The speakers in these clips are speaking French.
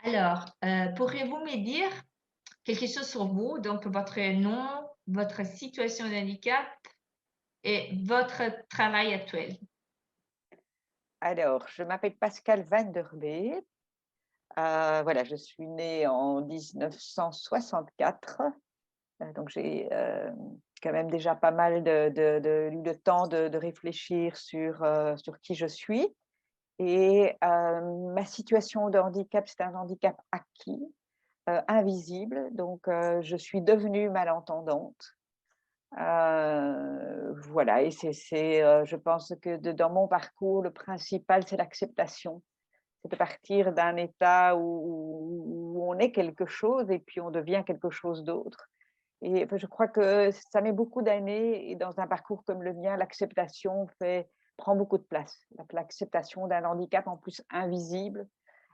Alors, pourriez-vous me dire quelque chose sur vous, donc votre nom, votre situation de handicap et votre travail actuel? Alors, je m'appelle Pascale Van der Bee. Voilà, je suis née en 1964, donc j'ai, quand même déjà pas mal eu le temps de réfléchir sur qui je suis et ma situation de handicap, c'est un handicap acquis, invisible, donc je suis devenue malentendante. Voilà et je pense que dans mon parcours, le principal, c'est l'acceptation. C'est de partir d'un état où on est quelque chose et puis on devient quelque chose d'autre et enfin, je crois que ça met beaucoup d'années et dans un parcours comme le mien, l'acceptation prend beaucoup de place. L'acceptation d'un handicap en plus invisible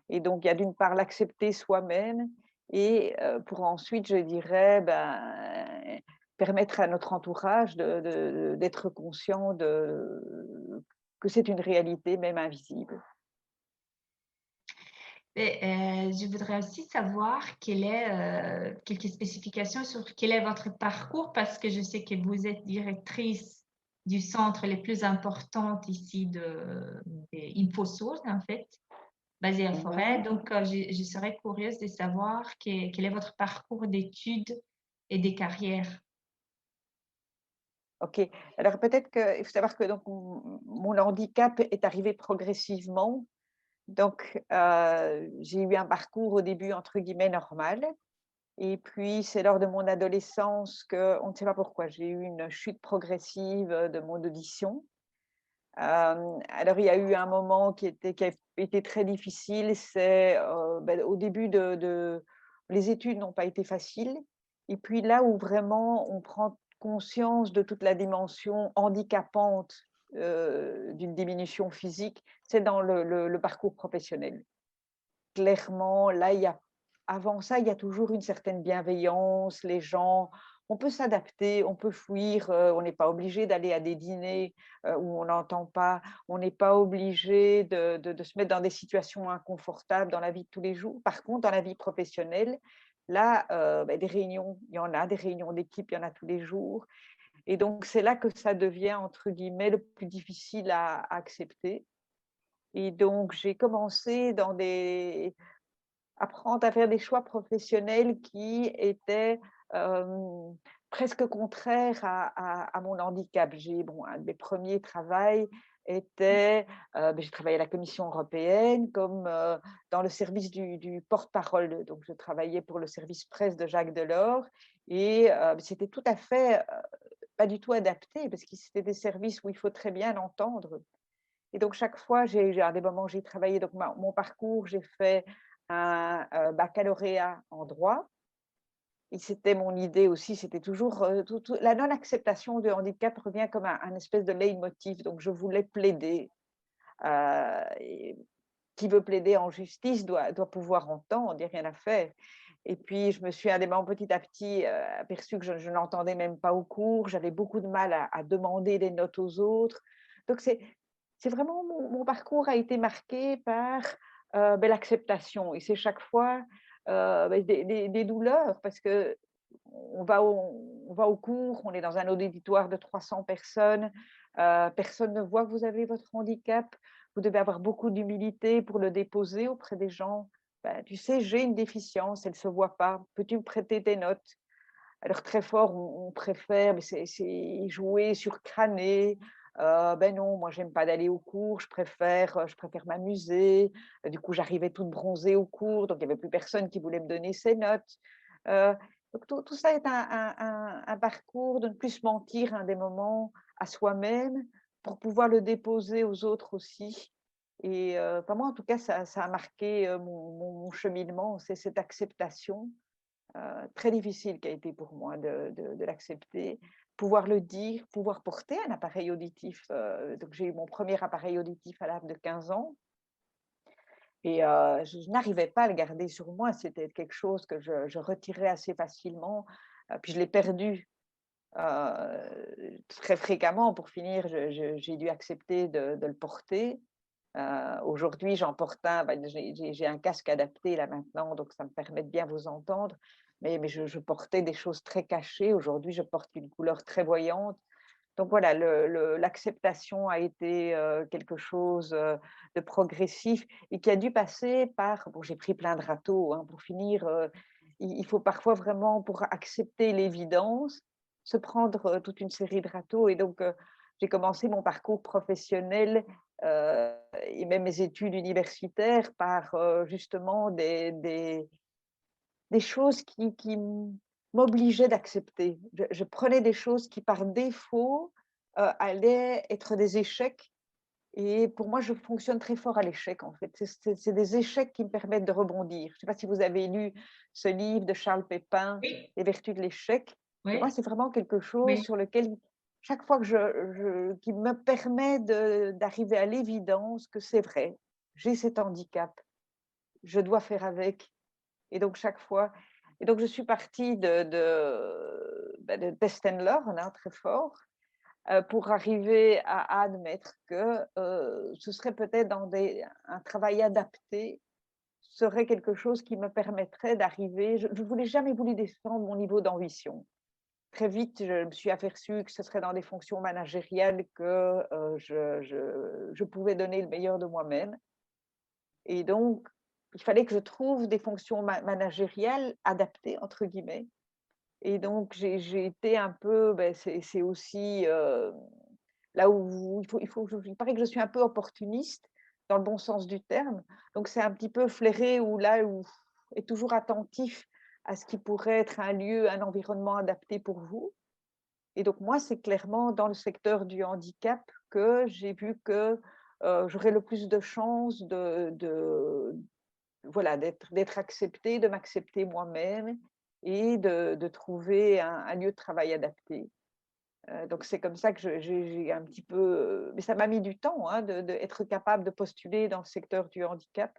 et donc il y a d'une part l'accepter soi-même et pour ensuite, je dirais, permettre à notre entourage d'être conscient que c'est une réalité même invisible. Et je voudrais aussi savoir quelques spécifications sur quel est votre parcours, parce que je sais que vous êtes directrice du centre les plus importantes ici des InfoSource, en fait, basé à Forêt. Mmh. Donc, je serais curieuse de savoir quel est votre parcours d'études et des carrières. OK. Alors peut-être qu'il faut savoir que donc mon handicap est arrivé progressivement. Donc, j'ai eu un parcours au début entre guillemets «normal» et puis c'est lors de mon adolescence qu'on ne sait pas pourquoi, j'ai eu une chute progressive, de mon audition. Alors il y a eu un moment qui a été très difficile, c'est, au début les études n'ont pas été faciles et puis là où vraiment on prend conscience de toute la dimension handicapante, d'une diminution physique, c'est dans le parcours professionnel. Clairement, là, avant ça, il y a toujours une certaine bienveillance, les gens on peut s'adapter, on peut fuir, on n'est pas obligé d'aller à des dîners, où on n'entend pas, on n'est pas obligé de se mettre dans des situations inconfortables dans la vie de tous les jours. Par contre, dans la vie professionnelle, là, des réunions, il y en a, des réunions d'équipe, il y en a tous les jours et donc c'est là que ça devient entre guillemets «le plus difficile à accepter» et donc j'ai commencé apprendre à faire des choix professionnels qui étaient, presque contraires à mon handicap. Un de mes premiers travails était, j'ai travaillé à la Commission européenne comme, dans le service du porte-parole. Donc je travaillais pour le service presse de Jacques Delors et c'était tout à fait, pas du tout adapté parce que c'était des services où il faut très bien entendre. Et donc chaque fois, j'ai à des moments, j'ai travaillé donc mon parcours, j'ai fait un, baccalauréat en droit et c'était mon idée aussi, c'était toujours, tout la non-acceptation du handicap revient comme un espèce de leitmotiv, donc je voulais plaider, et qui veut plaider en justice doit pouvoir entendre, il y a rien à faire et puis je me suis à des moments petit à petit, aperçue que je n'entendais même pas au cours, j'avais beaucoup de mal à demander des notes aux autres. Donc c'est vraiment mon parcours a été marqué par, l'acceptation et c'est chaque fois, des douleurs parce qu'on va au cours, on est dans un auditoire de 300 personnes, personne ne voit que vous avez votre handicap. Vous devez avoir beaucoup d'humilité pour le déposer auprès des gens. «Ben, tu sais, j'ai une déficience, elle ne se voit pas. Peux-tu me prêter tes notes?» Alors très fort, on préfère, mais c'est jouer sur crâner. «Ben non, moi j'aime pas d'aller au cours, je préfère m'amuser». Du coup, j'arrivais toute bronzée au cours, donc il y avait plus personne qui voulait me donner ses notes. Heu, donc tout ça est un parcours de ne plus se mentir, des moments à soi-même pour pouvoir le déposer aux autres aussi et enfin moi en tout cas ça a marqué, mon cheminement, c'est cette acceptation très difficile qui a été pour moi de l'accepter, pouvoir le dire, pouvoir porter un appareil auditif, donc j'ai eu mon premier appareil auditif à l'âge de 15 ans et je n'arrivais pas à le garder sur moi. C'était quelque chose que je retirais assez facilement, puis je l'ai perdu, très fréquemment. Pour finir, j'ai dû accepter de le porter Aujourd'hui, j'en porte un, j'ai un casque adapté là maintenant, donc ça me permet de bien vous entendre. Mais je portais des choses très cachées. Aujourd'hui, je porte une couleur très voyante. Donc voilà, l'acceptation a été quelque chose de progressif et qui a dû passer par, bon, j'ai pris plein de râteaux, hein, pour finir, il faut parfois vraiment, pour accepter l'évidence, se prendre toute une série de râteaux. Et donc, j'ai commencé mon parcours professionnel et même mes études universitaires par justement des choses qui m'obligeaient d'accepter. Je prenais des choses qui, par défaut, allaient être des échecs et pour moi, je fonctionne très fort à l'échec, en fait. C'est des échecs qui me permettent de rebondir. Je ne sais pas si vous avez lu ce livre de Charles Pépin, Oui, Les vertus de l'échec. Et moi, oui, c'est vraiment quelque chose oui. sur lequel, chaque fois que qui me permet d'arriver à l'évidence que c'est vrai, j'ai cet handicap, je dois faire avec. Et donc, chaque fois. Et donc, je suis partie de test and learn, hein, très fort, pour arriver à admettre que ce serait peut-être un travail adapté, serait quelque chose qui me permettrait d'arriver. Je ne voulais jamais voulu descendre mon niveau d'ambition. Très vite, je me suis aperçue que ce serait dans des fonctions managériales que je pouvais donner le meilleur de moi-même. Et donc, il fallait que je trouve des fonctions managériales «adaptées» entre guillemets. Et donc j'ai été un peu, c'est aussi, là où il paraît que je suis un peu opportuniste, dans le bon sens du terme. Donc c'est un petit peu flairer ou là où est toujours attentif à ce qui pourrait être un lieu, un environnement adapté pour vous. Et donc moi, c'est clairement dans le secteur du handicap que j'ai vu que, j'aurais le plus de chances voilà, d'être acceptée, de m'accepter moi-même et de trouver un lieu de travail adapté. Donc c'est comme ça que j'ai un petit peu, mais ça m'a mis du temps, hein, être capable de postuler dans le secteur du handicap.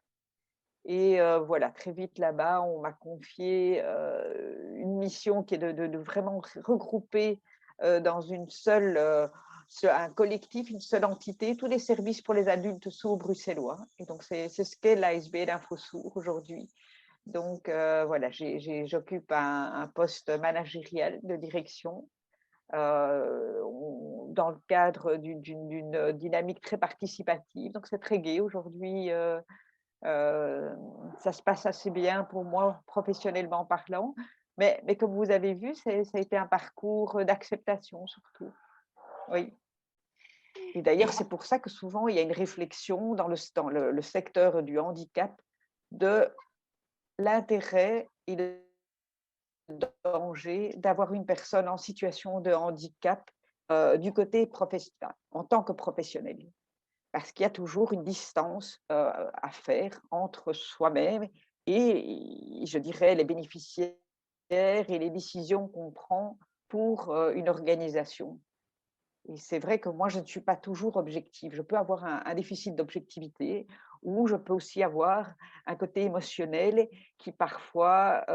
Et voilà, très vite là-bas, on m'a confié, une mission qui est de vraiment regrouper, dans une seule, un collectif, une seule entité, tous les services pour les adultes sourds bruxellois. Et donc c'est ce qu'est l'ASBL InfoSourds aujourd'hui. Donc voilà, j'occupe un poste managérial de direction, dans le cadre d'une dynamique très participative. Donc c'est très gai aujourd'hui, ça se passe assez bien pour moi professionnellement parlant. Mais comme vous avez vu, ça a été un parcours d'acceptation surtout. Oui. Et d'ailleurs, c'est pour ça que souvent il y a une réflexion dans le secteur du handicap de l'intérêt et le danger d'avoir une personne en situation de handicap, du côté professionnel, en tant que professionnel. Parce qu'il y a toujours une distance, à faire entre soi-même et je dirais les bénéficiaires et les décisions qu'on prend pour, une organisation. Et c'est vrai que moi, je ne suis pas toujours objective. Je peux avoir un déficit d'objectivité ou je peux aussi avoir un côté émotionnel qui parfois,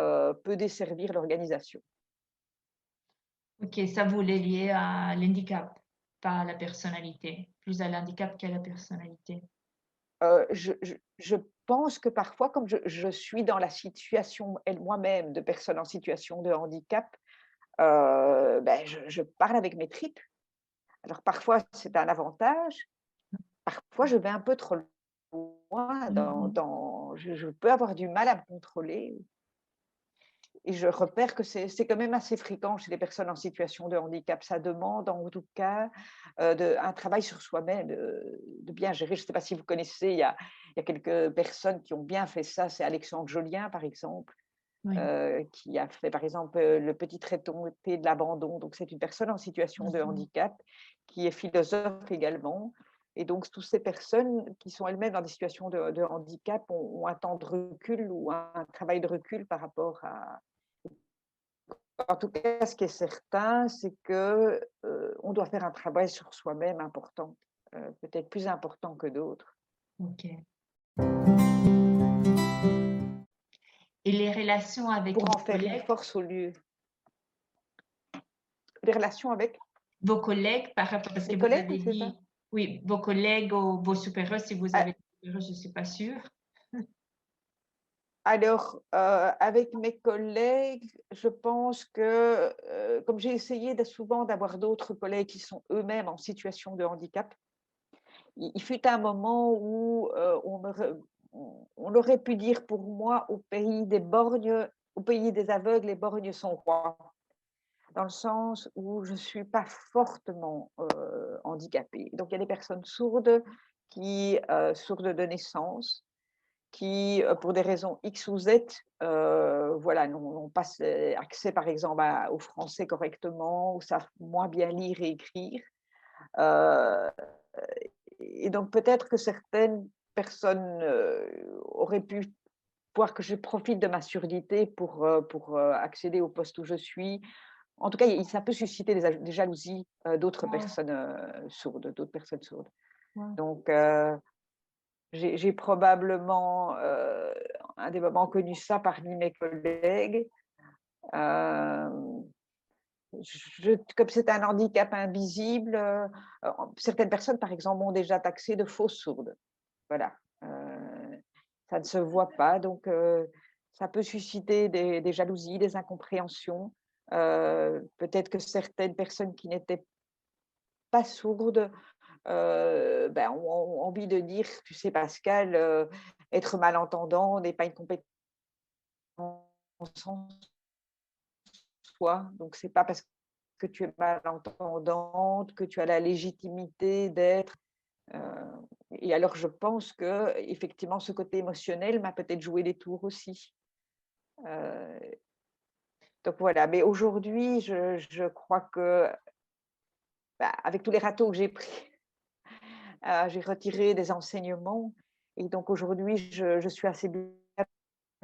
peut desservir l'organisation. Ok, ça vous l'est lié à l'handicap, pas à la personnalité, plus à l'handicap qu'à la personnalité. Je pense que parfois, comme je suis dans la situation moi-même de personne en situation de handicap, je parle avec mes tripes. Alors parfois, c'est un avantage, parfois je vais un peu trop loin Mhm. je peux avoir du mal à me contrôler et je repère que c'est quand même assez fréquent chez les personnes en situation de handicap. Ça demande en tout cas, un travail sur soi-même, de bien gérer. Je ne sais pas si vous connaissez, il y a quelques personnes qui ont bien fait ça. C'est Alexandre Jolien, par exemple, Oui. qui a fait, par exemple, Le petit traité de l'abandon. Donc c'est une personne en situation de Mhm. handicap qui est philosophe également. Et donc toutes ces personnes qui sont elles-mêmes dans des situations de handicap ont un temps de recul ou un travail de recul par rapport à. En tout cas, ce qui est certain, c'est que, on doit faire un travail sur soi-même important, peut-être plus important que d'autres. Ok. Et les relations avec Pour en vos faire une collègues, force au lieu. Les relations avec par rapport, parce que mes vous collègues, avez c'est ça? dit, Oui, vos collègues ou vos supérieurs, si vous A- avez des supérieurs, je ne suis pas sûre. Alors, avec mes collègues, je pense que, comme j'ai essayé souvent d'avoir d'autres collègues qui sont eux-mêmes en situation de handicap, il fut un moment où on aurait pu dire pour moi, au pays des borgnes, au pays des aveugles, les borgnes sont rois. Dans le sens où je ne suis pas fortement handicapée. Donc, il y a des personnes sourdes sourdes de naissance, qui, pour des raisons X ou Z, voilà, n'ont pas accès, par exemple, au français correctement, ou savent moins bien lire et écrire. Euh, et donc, peut-être que certaines personnes auraient pu voir que je profite de ma surdité pour accéder au poste où je suis. En tout cas, ça peut susciter des jalousies d'autres Wow, personnes sourdes, d'autres personnes sourdes. wow. Donc, j'ai probablement, à des moments, connu ça parmi mes collègues. Euh, Comme c'est un handicap invisible, certaines personnes, par exemple, m'ont déjà taxé de fausse sourde. Voilà. Ça ne se voit pas, donc ça peut susciter des jalousies, des incompréhensions. Peut-être que certaines personnes qui n'étaient pas sourdes ont envie de dire, tu sais Pascal, être malentendant n'est pas une compétence en soi. Donc c'est pas parce que tu es malentendante que tu as la légitimité d'être. Et alors je pense que effectivement ce côté émotionnel m'a peut-être joué des tours aussi. Euh, donc voilà, mais aujourd'hui je crois que avec tous les râteaux que j'ai pris, j'ai retiré des enseignements et donc aujourd'hui je suis assez bien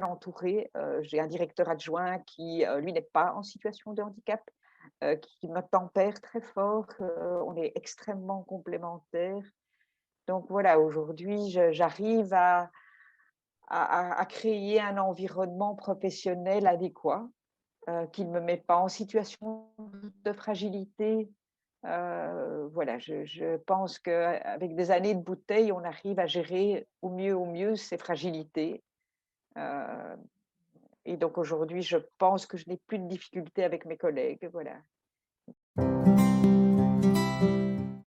entourée. J'ai un directeur adjoint qui, lui, n'est pas en situation de handicap, qui me tempère très fort. On est extrêmement complémentaires. Donc voilà, aujourd'hui, j'arrive à créer un environnement professionnel adéquat, qui ne me met pas en situation de fragilité. Voilà, je pense qu'avec des années de bouteille, on arrive à gérer au mieux ces fragilités. Euh, Et donc aujourd'hui, je pense que je n'ai plus de difficultés avec mes collègues, voilà.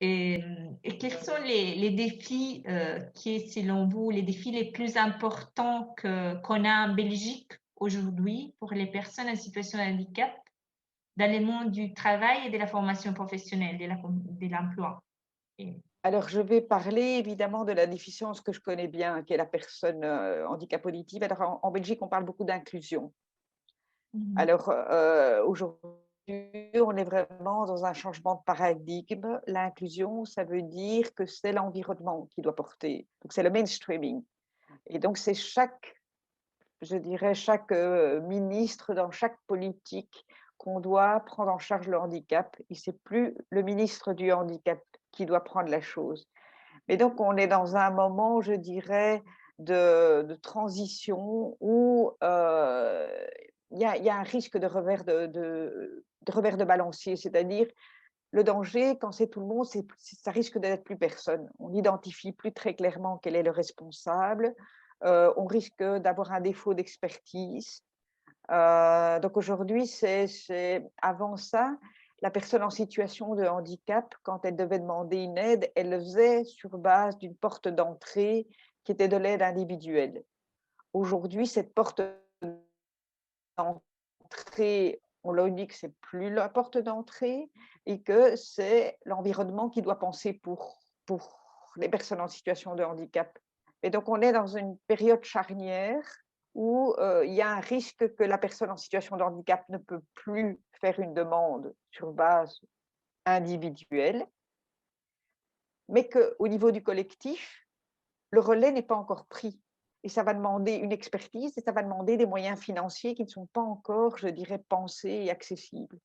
Et quels sont les défis qui, selon vous, les défis les plus importants qu'on a en Belgique aujourd'hui pour les personnes en situation de handicap dans le monde du travail et de la formation professionnelle, de l'emploi? Et- Alors, je vais parler évidemment de la déficience que je connais bien, qui est la personne handicap auditive. Alors, en Belgique, on parle beaucoup d'inclusion. Mhm. Alors, aujourd'hui, on est vraiment dans un changement de paradigme. L'inclusion, ça veut dire que c'est l'environnement qui doit porter. Donc, c'est le mainstreaming. Et donc, c'est je dirais, chaque ministre dans chaque politique qu'on doit prendre en charge le handicap. Et c'est plus le ministre du handicap qui doit prendre la chose. Mais donc, on est dans un moment, je dirais, de transition où il y a un risque de revers de balancier, c'est-à-dire le danger, quand c'est tout le monde, ça risque d'être plus personne. On n'identifie plus très clairement quel est le responsable. On risque d'avoir un défaut d'expertise. Donc aujourd'hui, avant ça, la personne en situation de handicap, quand elle devait demander une aide, elle le faisait sur base d'une porte d'entrée qui était de l'aide individuelle. Aujourd'hui, cette porte d'entrée, on leur dit que c'est plus la porte d'entrée et que c'est l'environnement qui doit penser pour les personnes en situation de handicap. Et donc, on est dans une période charnière où il y a un risque que la personne en situation de handicap ne peut plus faire une demande sur base individuelle, mais qu'au niveau du collectif, le relais n'est pas encore pris. Et ça va demander une expertise et ça va demander des moyens financiers qui ne sont pas encore, je dirais, pensés et accessibles.